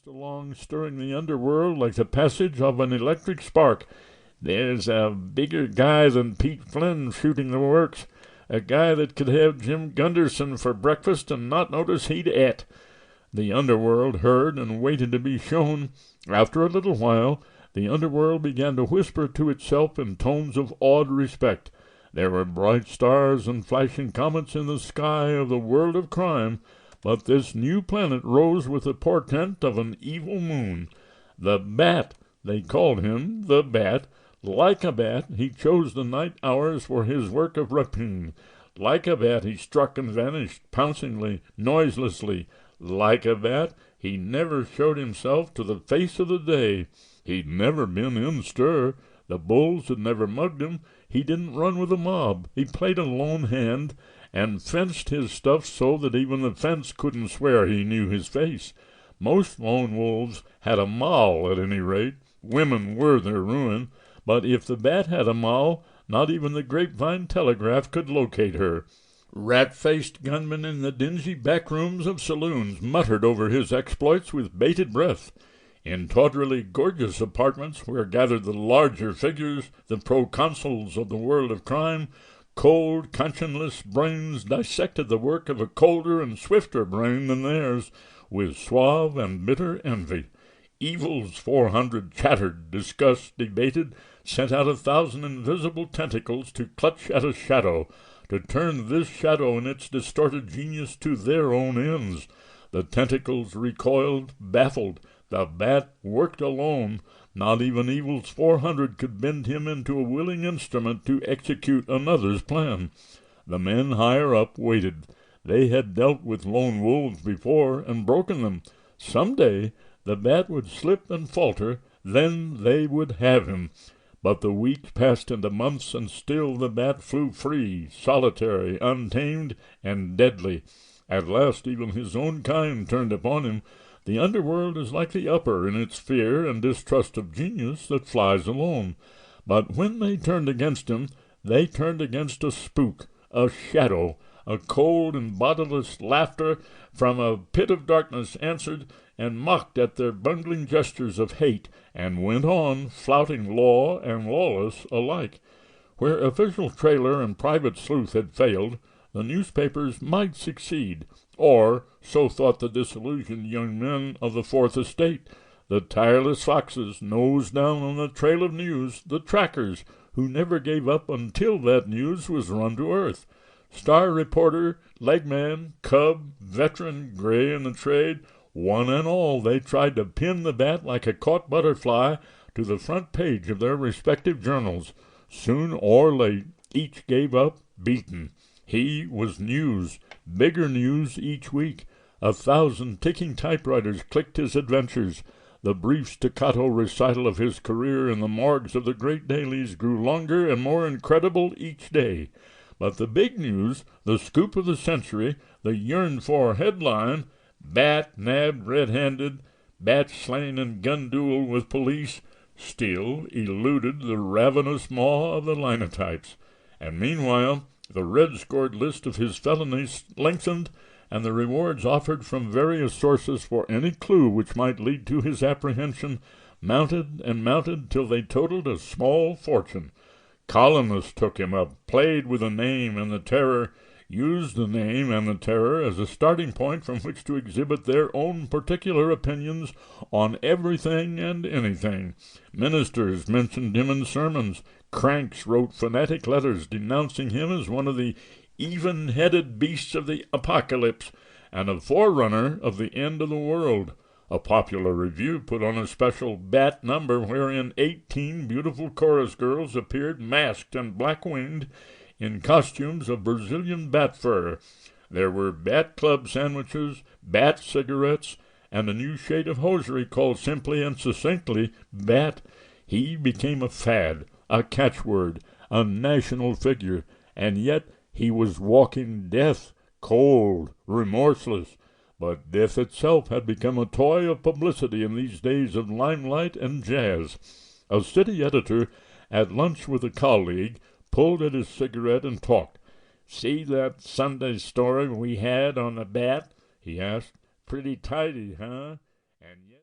raced along, stirring the underworld like the passage of an electric spark. "There's a bigger guy than Pete Flynn shooting the works, a guy that could have Jim Gunderson for breakfast and not notice he'd et." The underworld heard and waited to be shown. After a little while, the underworld began to whisper to itself in tones of awed respect. There were bright stars and flashing comets in the sky of the world of crime, but this new planet rose with the portent of an evil moon. The Bat, they called him, the Bat. Like a bat, he chose the night hours for his work of rapine. Like a bat, he struck and vanished, pouncingly, noiselessly. Like a bat, he never showed himself to the face of the day. He'd never been in stir. The bulls had never mugged him. He didn't run with a mob. He played a lone hand, and fenced his stuff so that even the fence couldn't swear he knew his face. Most lone wolves had a moll, at any rate. Women were their ruin. But if the Bat had a moll, not even the Grapevine Telegraph could locate her. Rat-faced gunmen in the dingy back rooms of saloons muttered over his exploits with bated breath. In tawdrily gorgeous apartments, where gathered the larger figures, the proconsuls of the world of crime, cold, conscienceless brains dissected the work of a colder and swifter brain than theirs, with suave and bitter envy. Evil's 400 chattered, discussed, debated, sent out 1,000 invisible tentacles to clutch at a shadow, to turn this shadow and its distorted genius to their own ends. The tentacles recoiled, baffled. The Bat worked alone. Not even Evil's 400 could bend him into a willing instrument to execute another's plan. The men higher up waited. They had dealt with lone wolves before and broken them. Some day the Bat would slip and falter, then they would have him. But the weeks passed into months, and still the Bat flew free, solitary, untamed, and deadly. At last even his own kind turned upon him. The underworld is like the upper in its fear and distrust of genius that flies alone. But when they turned against him, they turned against a spook, a shadow. A cold and bodiless laughter from a pit of darkness answered and mocked at their bungling gestures of hate, and went on, flouting law and lawless alike. Where official trailer and private sleuth had failed, the newspapers might succeed, or so thought the disillusioned young men of the Fourth Estate, the tireless foxes, nose down on the trail of news, the trackers, who never gave up until that news was run to earth. Star reporter, legman, cub, veteran, gray in the trade, one and all they tried to pin the Bat like a caught butterfly to the front page of their respective journals. Soon or late, each gave up, beaten. He was news, bigger news each week. 1,000 ticking typewriters clicked his adventures. The brief staccato recital of his career in the morgues of the great dailies grew longer and more incredible each day. But the big news, the scoop of the century, the yearned-for headline, Bat nabbed red-handed, Bat slain in gun duel with police, still eluded the ravenous maw of the linotypes. And meanwhile, the red-scored list of his felonies lengthened, and the rewards offered from various sources for any clue which might lead to his apprehension mounted and mounted till they totaled a small fortune. Columnists took him up, played with the name and the terror, used the name and the terror as a starting point from which to exhibit their own particular opinions on everything and anything. Ministers mentioned him in sermons. Cranks wrote fanatic letters denouncing him as one of the even-headed beasts of the apocalypse and a forerunner of the end of the world. A popular review put on a special Bat number wherein 18 beautiful chorus girls appeared masked and black-winged in costumes of Brazilian bat fur. There were Bat Club sandwiches, Bat cigarettes, and a new shade of hosiery called simply and succinctly Bat. He became a fad, a catchword, a national figure, and yet he was walking death, cold, remorseless. But death itself had become a toy of publicity in these days of limelight and jazz. A city editor, at lunch with a colleague, pulled at his cigarette and talked. "See that Sunday story we had on the Bat?" he asked. "Pretty tidy, huh?